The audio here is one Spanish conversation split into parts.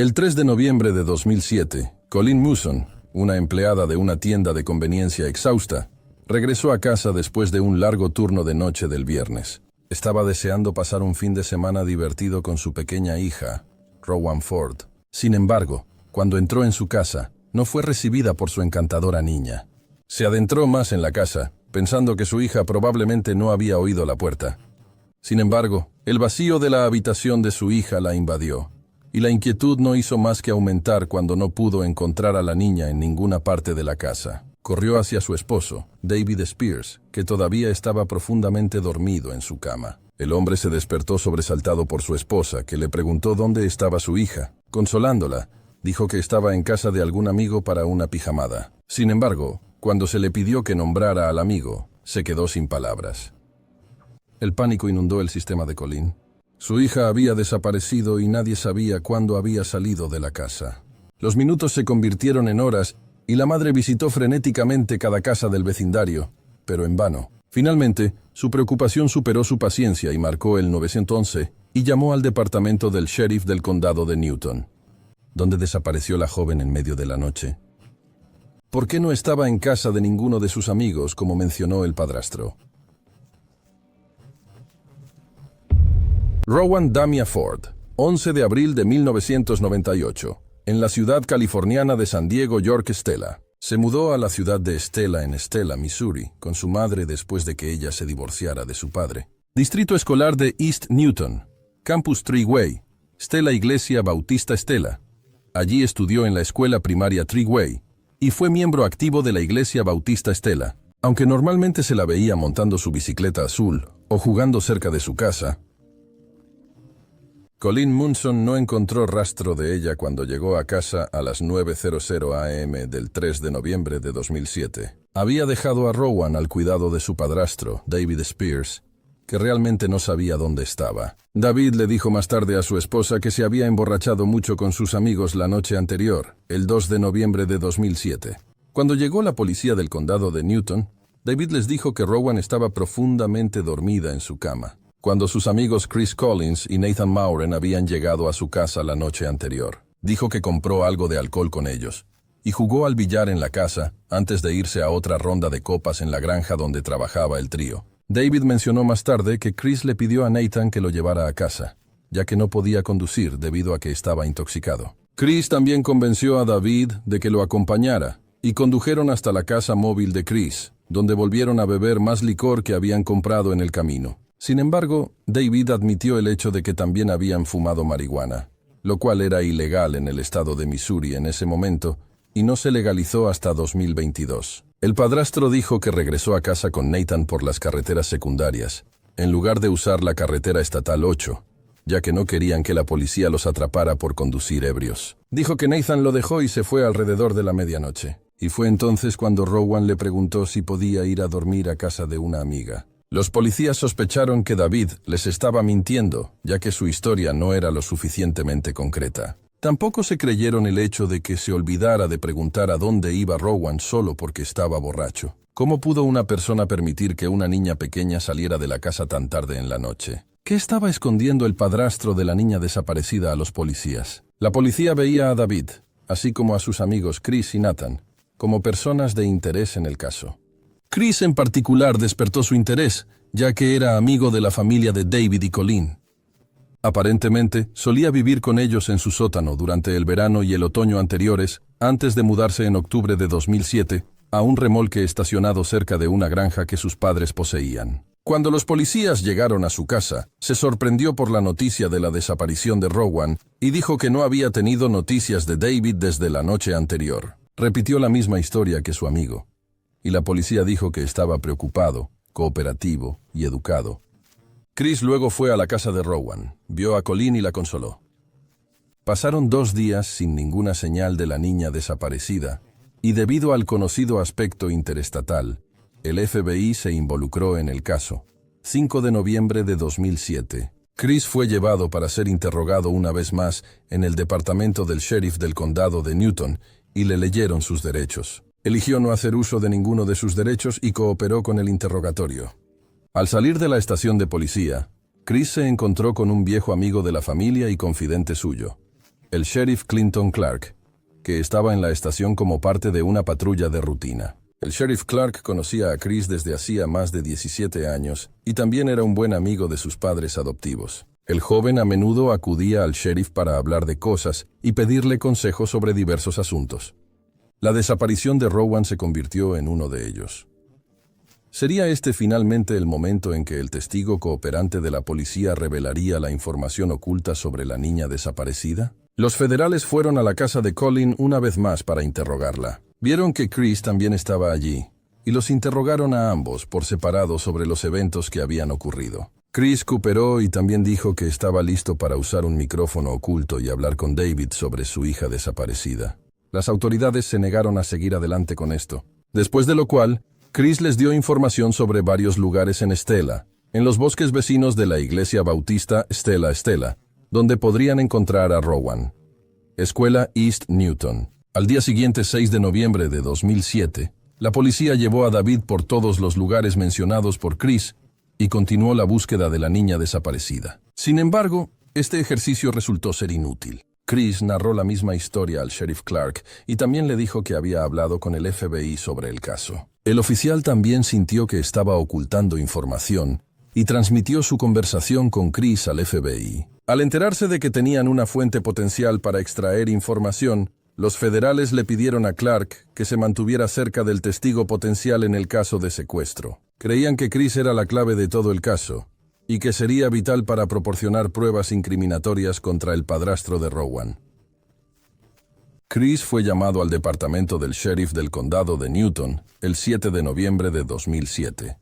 El 3 de noviembre de 2007, Colleen Muson, una empleada de una tienda de conveniencia exhausta, regresó a casa después de un largo turno de noche del viernes. Estaba deseando pasar un fin de semana divertido con su pequeña hija, Rowan Ford. Sin embargo, cuando entró en su casa, no fue recibida por su encantadora niña. Se adentró más en la casa, pensando que su hija probablemente no había oído la puerta. Sin embargo, el vacío de la habitación de su hija la invadió, y la inquietud no hizo más que aumentar cuando no pudo encontrar a la niña en ninguna parte de la casa. Corrió hacia su esposo, David Spears, que todavía estaba profundamente dormido en su cama. El hombre se despertó sobresaltado por su esposa, que le preguntó dónde estaba su hija. Consolándola, dijo que estaba en casa de algún amigo para una pijamada. Sin embargo, cuando se le pidió que nombrara al amigo, se quedó sin palabras. El pánico inundó el sistema de Colleen. Su hija había desaparecido y nadie sabía cuándo había salido de la casa. Los minutos se convirtieron en horas y la madre visitó frenéticamente cada casa del vecindario, pero en vano. Finalmente, su preocupación superó su paciencia y marcó el 911 y llamó al departamento del sheriff del condado de Newton. ¿Dónde desapareció la joven en medio de la noche? ¿Por qué no estaba en casa de ninguno de sus amigos, como mencionó el padrastro? Rowan Damia Ford, 11 de abril de 1998, en la ciudad californiana de San Diego, York. Stella se mudó a la ciudad de Stella en Stella, Missouri, con su madre después de que ella se divorciara de su padre. Distrito escolar de East Newton, Campus Treeway, Stella Iglesia Bautista Stella. Allí estudió en la escuela primaria Treeway y fue miembro activo de la Iglesia Bautista Stella. Aunque normalmente se la veía montando su bicicleta azul o jugando cerca de su casa, Colleen Munson no encontró rastro de ella cuando llegó a casa a las 9:00 am del 3 de noviembre de 2007. Había dejado a Rowan al cuidado de su padrastro, David Spears, que realmente no sabía dónde estaba. David le dijo más tarde a su esposa que se había emborrachado mucho con sus amigos la noche anterior, el 2 de noviembre de 2007. Cuando llegó la policía del condado de Newton, David les dijo que Rowan estaba profundamente dormida en su cama, cuando sus amigos Chris Collins y Nathan Mauren habían llegado a su casa la noche anterior. Dijo que compró algo de alcohol con ellos y jugó al billar en la casa antes de irse a otra ronda de copas en la granja donde trabajaba el trío. David mencionó más tarde que Chris le pidió a Nathan que lo llevara a casa, ya que no podía conducir debido a que estaba intoxicado. Chris también convenció a David de que lo acompañara y condujeron hasta la casa móvil de Chris, donde volvieron a beber más licor que habían comprado en el camino. Sin embargo, David admitió el hecho de que también habían fumado marihuana, lo cual era ilegal en el estado de Missouri en ese momento y no se legalizó hasta 2022. El padrastro dijo que regresó a casa con Nathan por las carreteras secundarias, en lugar de usar la carretera estatal 8, ya que no querían que la policía los atrapara por conducir ebrios. Dijo que Nathan lo dejó y se fue alrededor de la medianoche, y fue entonces cuando Rowan le preguntó si podía ir a dormir a casa de una amiga. Los policías sospecharon que David les estaba mintiendo, ya que su historia no era lo suficientemente concreta. Tampoco se creyeron el hecho de que se olvidara de preguntar a dónde iba Rowan solo porque estaba borracho. ¿Cómo pudo una persona permitir que una niña pequeña saliera de la casa tan tarde en la noche? ¿Qué estaba escondiendo el padrastro de la niña desaparecida a los policías? La policía veía a David, así como a sus amigos Chris y Nathan, como personas de interés en el caso. Chris en particular despertó su interés, ya que era amigo de la familia de David y Colleen. Aparentemente, solía vivir con ellos en su sótano durante el verano y el otoño anteriores, antes de mudarse en octubre de 2007 a un remolque estacionado cerca de una granja que sus padres poseían. Cuando los policías llegaron a su casa, se sorprendió por la noticia de la desaparición de Rowan y dijo que no había tenido noticias de David desde la noche anterior. Repitió la misma historia que su amigo, y la policía dijo que estaba preocupado, cooperativo y educado. Chris luego fue a la casa de Rowan, vio a Colleen y la consoló. Pasaron 2 días sin ninguna señal de la niña desaparecida, y debido al conocido aspecto interestatal, el FBI se involucró en el caso. 5 de noviembre de 2007. Chris fue llevado para ser interrogado una vez más en el departamento del sheriff del condado de Newton y le leyeron sus derechos. Eligió no hacer uso de ninguno de sus derechos y cooperó con el interrogatorio. Al salir de la estación de policía, Chris se encontró con un viejo amigo de la familia y confidente suyo. el sheriff Clinton Clark, que estaba en la estación como parte de una patrulla de rutina. El sheriff Clark conocía a Chris desde hacía más de 17 años y también era un buen amigo de sus padres adoptivos. El joven a menudo acudía al sheriff para hablar de cosas y pedirle consejos sobre diversos asuntos. La desaparición de Rowan se convirtió en uno de ellos. ¿Sería este finalmente el momento en que el testigo cooperante de la policía revelaría la información oculta sobre la niña desaparecida? Los federales fueron a la casa de Colleen una vez más para interrogarla. Vieron que Chris también estaba allí, y los interrogaron a ambos por separado sobre los eventos que habían ocurrido. Chris cooperó y también dijo que estaba listo para usar un micrófono oculto y hablar con David sobre su hija desaparecida. Las autoridades se negaron a seguir adelante con esto, después de lo cual, Chris les dio información sobre varios lugares en Stella, en los bosques vecinos de la iglesia bautista Stella, donde podrían encontrar a Rowan. Escuela East Newton. Al día siguiente, 6 de noviembre de 2007, la policía llevó a David por todos los lugares mencionados por Chris y continuó la búsqueda de la niña desaparecida. Sin embargo, este ejercicio resultó ser inútil. Chris narró la misma historia al sheriff Clark y también le dijo que había hablado con el FBI sobre el caso. El oficial también sintió que estaba ocultando información y transmitió su conversación con Chris al FBI. Al enterarse de que tenían una fuente potencial para extraer información, los federales le pidieron a Clark que se mantuviera cerca del testigo potencial en el caso de secuestro. Creían que Chris era la clave de todo el caso y que sería vital para proporcionar pruebas incriminatorias contra el padrastro de Rowan. Chris fue llamado al departamento del sheriff del condado de Newton el 7 de noviembre de 2007,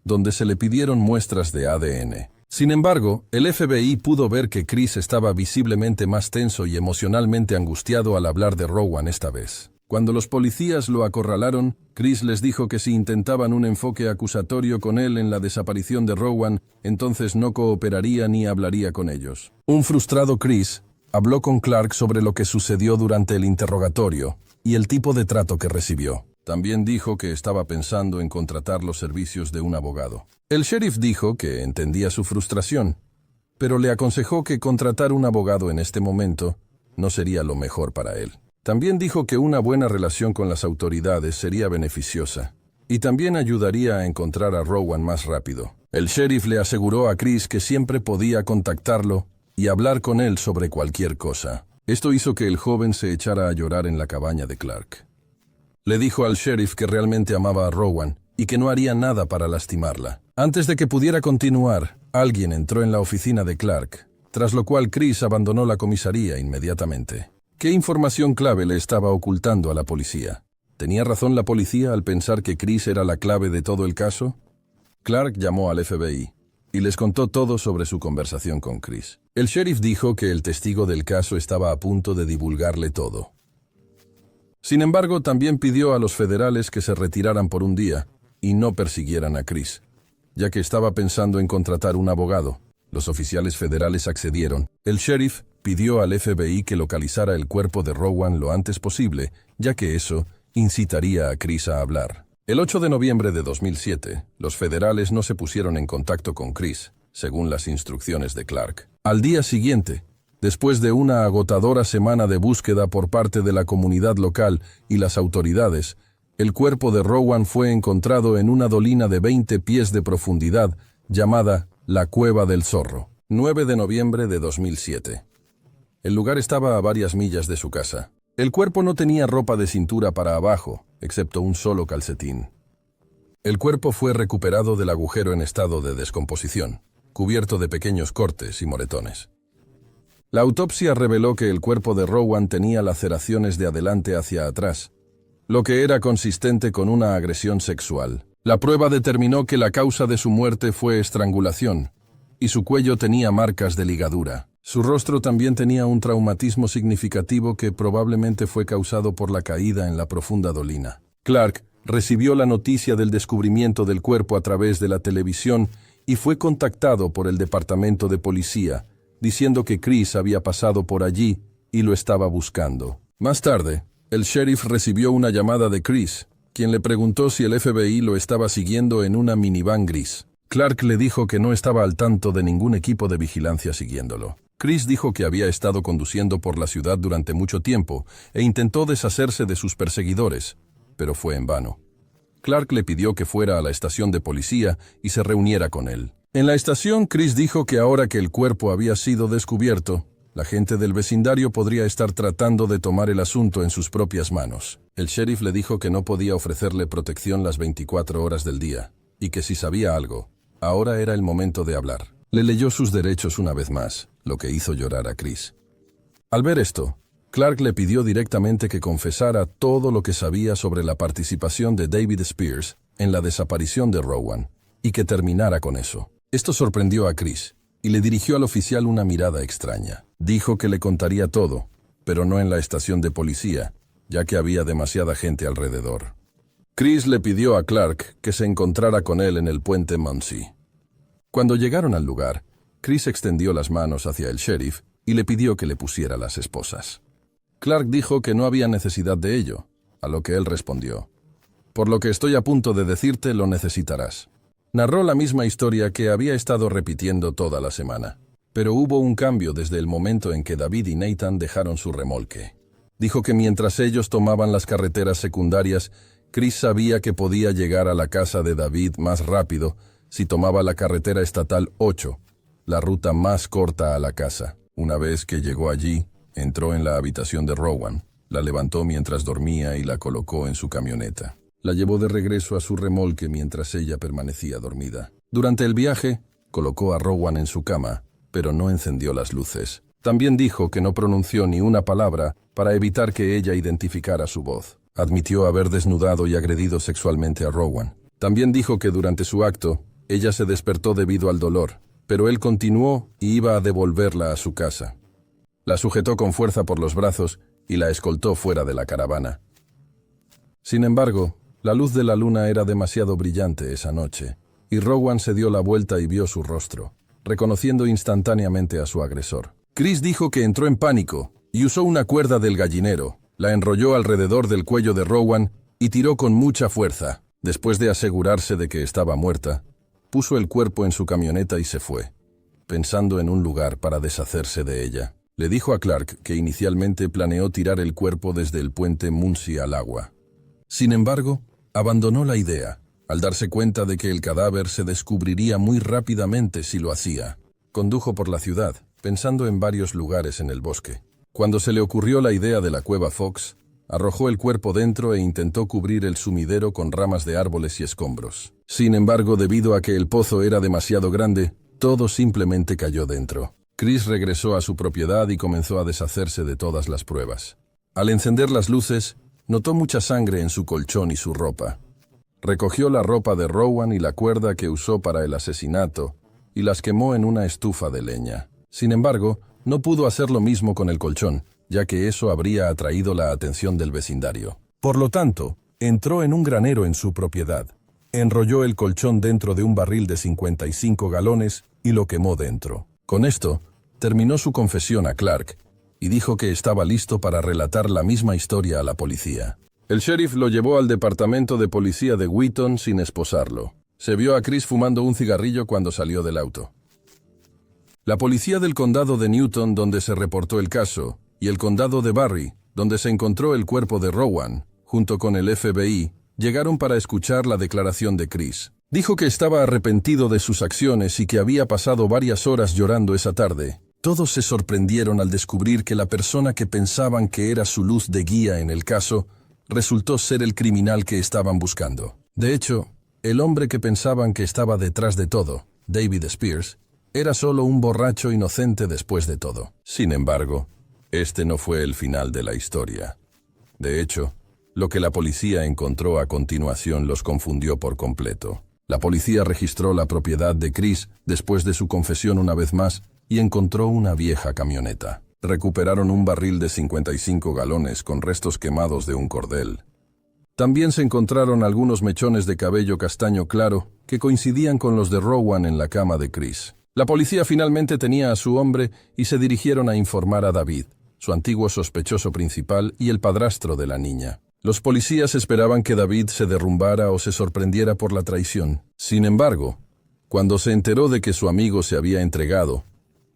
donde se le pidieron muestras de ADN. Sin embargo, el FBI pudo ver que Chris estaba visiblemente más tenso y emocionalmente angustiado al hablar de Rowan esta vez. Cuando los policías lo acorralaron, Chris les dijo que si intentaban un enfoque acusatorio con él en la desaparición de Rowan, entonces no cooperaría ni hablaría con ellos. Un frustrado Chris habló con Clark sobre lo que sucedió durante el interrogatorio y el tipo de trato que recibió. También dijo que estaba pensando en contratar los servicios de un abogado. El sheriff dijo que entendía su frustración, pero le aconsejó que contratar un abogado en este momento no sería lo mejor para él. También dijo que una buena relación con las autoridades sería beneficiosa y también ayudaría a encontrar a Rowan más rápido. El sheriff le aseguró a Chris que siempre podía contactarlo y hablar con él sobre cualquier cosa. Esto hizo que el joven se echara a llorar en la cabaña de Clark. Le dijo al sheriff que realmente amaba a Rowan y que no haría nada para lastimarla. Antes de que pudiera continuar, alguien entró en la oficina de Clark, tras lo cual Chris abandonó la comisaría inmediatamente. ¿Qué información clave le estaba ocultando a la policía? ¿Tenía razón la policía al pensar que Chris era la clave de todo el caso? Clark llamó al FBI y les contó todo sobre su conversación con Chris. El sheriff dijo que el testigo del caso estaba a punto de divulgarle todo. Sin embargo, también pidió a los federales que se retiraran por un día y no persiguieran a Chris, ya que estaba pensando en contratar un abogado. Los oficiales federales accedieron. El sheriff pidió al FBI que localizara el cuerpo de Rowan lo antes posible, ya que eso incitaría a Chris a hablar. El 8 de noviembre de 2007, los federales no se pusieron en contacto con Chris, según las instrucciones de Clark. Al día siguiente, después de una agotadora semana de búsqueda por parte de la comunidad local y las autoridades, el cuerpo de Rowan fue encontrado en una dolina de 20 pies de profundidad llamada la Cueva del Zorro. 9 de noviembre de 2007. El lugar estaba a varias millas de su casa. El cuerpo no tenía ropa de cintura para abajo, excepto un solo calcetín. El cuerpo fue recuperado del agujero en estado de descomposición, cubierto de pequeños cortes y moretones. La autopsia reveló que el cuerpo de Rowan tenía laceraciones de adelante hacia atrás, lo que era consistente con una agresión sexual. La prueba determinó que la causa de su muerte fue estrangulación, y su cuello tenía marcas de ligadura. Su rostro también tenía un traumatismo significativo que probablemente fue causado por la caída en la profunda dolina. Clark recibió la noticia del descubrimiento del cuerpo a través de la televisión y fue contactado por el departamento de policía, diciendo que Chris había pasado por allí y lo estaba buscando. Más tarde, el sheriff recibió una llamada de Chris, quien le preguntó si el FBI lo estaba siguiendo en una minivan gris. Clark le dijo que no estaba al tanto de ningún equipo de vigilancia siguiéndolo. Chris dijo que había estado conduciendo por la ciudad durante mucho tiempo e intentó deshacerse de sus perseguidores, pero fue en vano. Clark le pidió que fuera a la estación de policía y se reuniera con él. En la estación, Chris dijo que ahora que el cuerpo había sido descubierto, la gente del vecindario podría estar tratando de tomar el asunto en sus propias manos. El sheriff le dijo que no podía ofrecerle protección las 24 horas del día, y que si sabía algo, ahora era el momento de hablar. Le leyó sus derechos una vez más, lo que hizo llorar a Chris. Al ver esto, Clark le pidió directamente que confesara todo lo que sabía sobre la participación de David Spears en la desaparición de Rowan, y que terminara con eso. Esto sorprendió a Chris, y le dirigió al oficial una mirada extraña. Dijo que le contaría todo, pero no en la estación de policía, ya que había demasiada gente alrededor. Chris le pidió a Clark que se encontrara con él en el puente Muncie. Cuando llegaron al lugar, Chris extendió las manos hacia el sheriff y le pidió que le pusiera las esposas. Clark dijo que no había necesidad de ello, a lo que él respondió: «Por lo que estoy a punto de decirte, lo necesitarás». Narró la misma historia que había estado repitiendo toda la semana, pero hubo un cambio desde el momento en que David y Nathan dejaron su remolque. Dijo que mientras ellos tomaban las carreteras secundarias, Chris sabía que podía llegar a la casa de David más rápido si tomaba la carretera estatal 8, la ruta más corta a la casa. Una vez que llegó allí, entró en la habitación de Rowan, la levantó mientras dormía y la colocó en su camioneta. La llevó de regreso a su remolque mientras ella permanecía dormida. Durante el viaje, colocó a Rowan en su cama, pero no encendió las luces. También dijo que no pronunció ni una palabra para evitar que ella identificara su voz. Admitió haber desnudado y agredido sexualmente a Rowan. También dijo que durante su acto, ella se despertó debido al dolor, pero él continuó y iba a devolverla a su casa. La sujetó con fuerza por los brazos y la escoltó fuera de la caravana. Sin embargo, la luz de la luna era demasiado brillante esa noche, y Rowan se dio la vuelta y vio su rostro, reconociendo instantáneamente a su agresor. Chris dijo que entró en pánico y usó una cuerda del gallinero, la enrolló alrededor del cuello de Rowan y tiró con mucha fuerza. Después de asegurarse de que estaba muerta, puso el cuerpo en su camioneta y se fue, pensando en un lugar para deshacerse de ella. Le dijo a Clark que inicialmente planeó tirar el cuerpo desde el puente Muncie al agua. Sin embargo, abandonó la idea, al darse cuenta de que el cadáver se descubriría muy rápidamente si lo hacía. Condujo por la ciudad, pensando en varios lugares en el bosque. Cuando se le ocurrió la idea de la cueva Fox, arrojó el cuerpo dentro e intentó cubrir el sumidero con ramas de árboles y escombros. Sin embargo, debido a que el pozo era demasiado grande, todo simplemente cayó dentro. Chris regresó a su propiedad y comenzó a deshacerse de todas las pruebas. Al encender las luces, notó mucha sangre en su colchón y su ropa. Recogió la ropa de Rowan y la cuerda que usó para el asesinato y las quemó en una estufa de leña. Sin embargo, no pudo hacer lo mismo con el colchón, ya que eso habría atraído la atención del vecindario. Por lo tanto, entró en un granero en su propiedad, enrolló el colchón dentro de un barril de 55 galones y lo quemó dentro. Con esto, terminó su confesión a Clark y dijo que estaba listo para relatar la misma historia a la policía. El sheriff lo llevó al departamento de policía de Wheaton sin esposarlo. Se vio a Chris fumando un cigarrillo cuando salió del auto. La policía del condado de Newton, donde se reportó el caso, y el condado de Barry, donde se encontró el cuerpo de Rowan, junto con el FBI, llegaron para escuchar la declaración de Chris. Dijo que estaba arrepentido de sus acciones y que había pasado varias horas llorando esa tarde. Todos se sorprendieron al descubrir que la persona que pensaban que era su luz de guía en el caso resultó ser el criminal que estaban buscando. De hecho, el hombre que pensaban que estaba detrás de todo, David Spears, era solo un borracho inocente después de todo. Sin embargo, este no fue el final de la historia. De hecho, lo que la policía encontró a continuación los confundió por completo. La policía registró la propiedad de Chris después de su confesión una vez más y encontró una vieja camioneta. Recuperaron un barril de 55 galones con restos quemados de un cordel. También se encontraron algunos mechones de cabello castaño claro que coincidían con los de Rowan en la cama de Chris. La policía finalmente tenía a su hombre y se dirigieron a informar a David, su antiguo sospechoso principal y el padrastro de la niña. Los policías esperaban que David se derrumbara o se sorprendiera por la traición. Sin embargo, cuando se enteró de que su amigo se había entregado,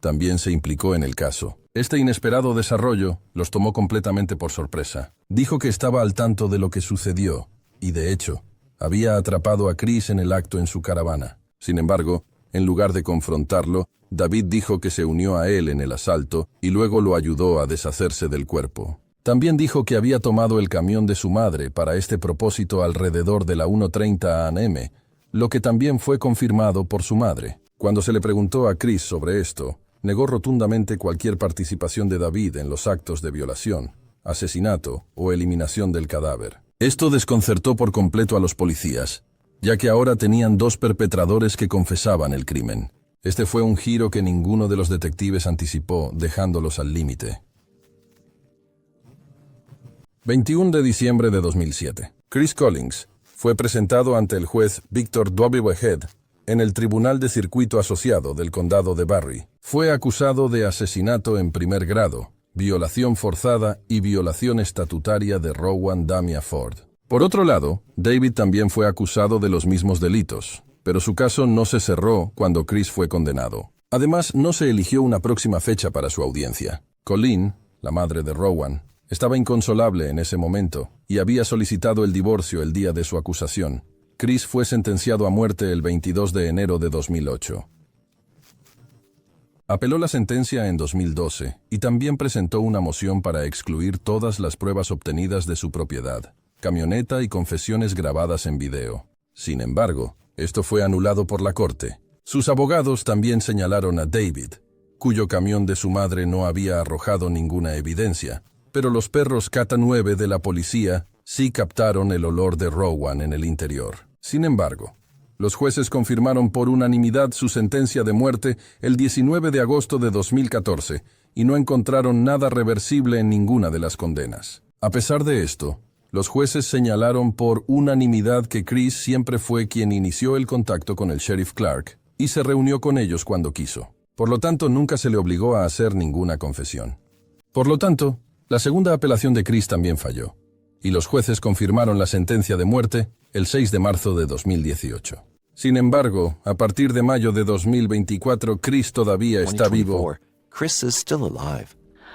también se implicó en el caso. Este inesperado desarrollo los tomó completamente por sorpresa. Dijo que estaba al tanto de lo que sucedió y, de hecho, había atrapado a Chris en el acto en su caravana. Sin embargo, en lugar de confrontarlo, David dijo que se unió a él en el asalto y luego lo ayudó a deshacerse del cuerpo. También dijo que había tomado el camión de su madre para este propósito alrededor de la 1:30 a.m., lo que también fue confirmado por su madre. Cuando se le preguntó a Chris sobre esto, negó rotundamente cualquier participación de David en los actos de violación, asesinato o eliminación del cadáver. Esto desconcertó por completo a los policías, ya que ahora tenían 2 perpetradores que confesaban el crimen. Este fue un giro que ninguno de los detectives anticipó, dejándolos al límite. 21 de diciembre de 2007. Chris Collins fue presentado ante el juez Victor W. Head en el Tribunal de Circuito Asociado del Condado de Barry. Fue acusado de asesinato en primer grado, violación forzada y violación estatutaria de Rowan Damia Ford. Por otro lado, David también fue acusado de los mismos delitos, pero su caso no se cerró cuando Chris fue condenado. Además, no se eligió una próxima fecha para su audiencia. Colleen, la madre de Rowan, estaba inconsolable en ese momento y había solicitado el divorcio el día de su acusación. Chris fue sentenciado a muerte el 22 de enero de 2008. Apeló la sentencia en 2012 y también presentó una moción para excluir todas las pruebas obtenidas de su propiedad, camioneta y confesiones grabadas en video. Sin embargo, esto fue anulado por la corte. Sus abogados también señalaron a David, cuyo camión de su madre no había arrojado ninguna evidencia, pero los perros K9 de la policía sí captaron el olor de Rowan en el interior. Sin embargo, los jueces confirmaron por unanimidad su sentencia de muerte el 19 de agosto de 2014 y no encontraron nada reversible en ninguna de las condenas. A pesar de esto, los jueces señalaron por unanimidad que Chris siempre fue quien inició el contacto con el sheriff Clark y se reunió con ellos cuando quiso. Por lo tanto, nunca se le obligó a hacer ninguna confesión. Por lo tanto, la segunda apelación de Chris también falló, y los jueces confirmaron la sentencia de muerte el 6 de marzo de 2018. Sin embargo, a partir de mayo de 2024, Chris todavía está vivo. Chris is still alive.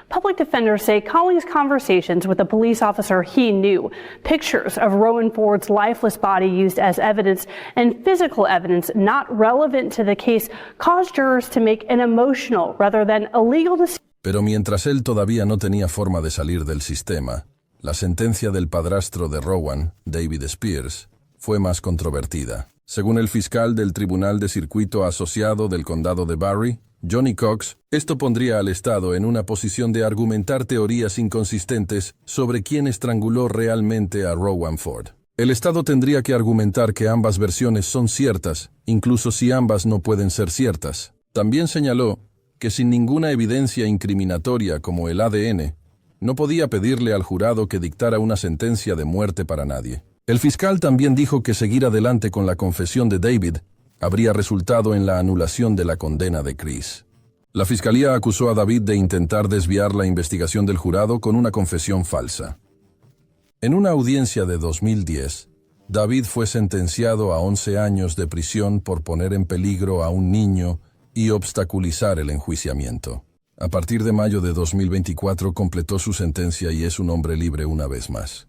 Public defenders say Collins' conversations with a police officer he knew, pictures of Rowan Ford's lifeless body used as evidence, and physical evidence not relevant to the case caused jurors to make an emotional rather than a legal decision. Pero mientras él todavía no tenía forma de salir del sistema, la sentencia del padrastro de Rowan, David Spears, fue más controvertida. Según el fiscal del Tribunal de Circuito Asociado del Condado de Barry, Johnny Cox, esto pondría al Estado en una posición de argumentar teorías inconsistentes sobre quién estranguló realmente a Rowan Ford. El Estado tendría que argumentar que ambas versiones son ciertas, incluso si ambas no pueden ser ciertas. También señaló que sin ninguna evidencia incriminatoria como el ADN, no podía pedirle al jurado que dictara una sentencia de muerte para nadie. El fiscal también dijo que seguir adelante con la confesión de David habría resultado en la anulación de la condena de Chris. La fiscalía acusó a David de intentar desviar la investigación del jurado con una confesión falsa. En una audiencia de 2010, David fue sentenciado a 11 años de prisión por poner en peligro a un niño y obstaculizar el enjuiciamiento. A partir de mayo de 2024 completó su sentencia y es un hombre libre una vez más.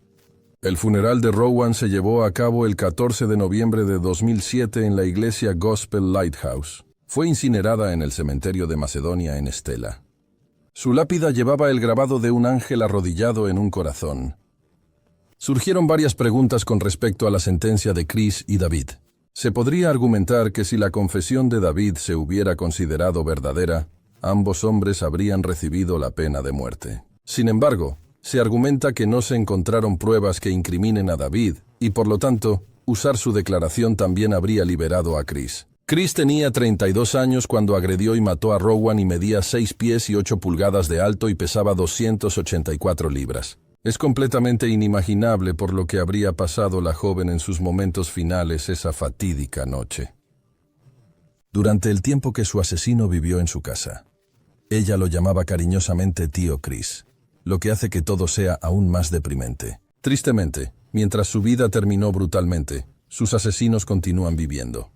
El funeral de Rowan se llevó a cabo el 14 de noviembre de 2007 en la iglesia Gospel Lighthouse. Fue incinerada en el cementerio de Macedonia en Estela. Su lápida llevaba el grabado de un ángel arrodillado en un corazón. Surgieron varias preguntas con respecto a la sentencia de Chris y David. Se podría argumentar que si la confesión de David se hubiera considerado verdadera, ambos hombres habrían recibido la pena de muerte. Sin embargo, se argumenta que no se encontraron pruebas que incriminen a David y, por lo tanto, usar su declaración también habría liberado a Chris. Chris tenía 32 años cuando agredió y mató a Rowan y medía 6 pies y 8 pulgadas de alto y pesaba 284 libras. Es completamente inimaginable por lo que habría pasado la joven en sus momentos finales esa fatídica noche. Durante el tiempo que su asesino vivió en su casa, ella lo llamaba cariñosamente tío Chris, lo que hace que todo sea aún más deprimente. Tristemente, mientras su vida terminó brutalmente, sus asesinos continúan viviendo.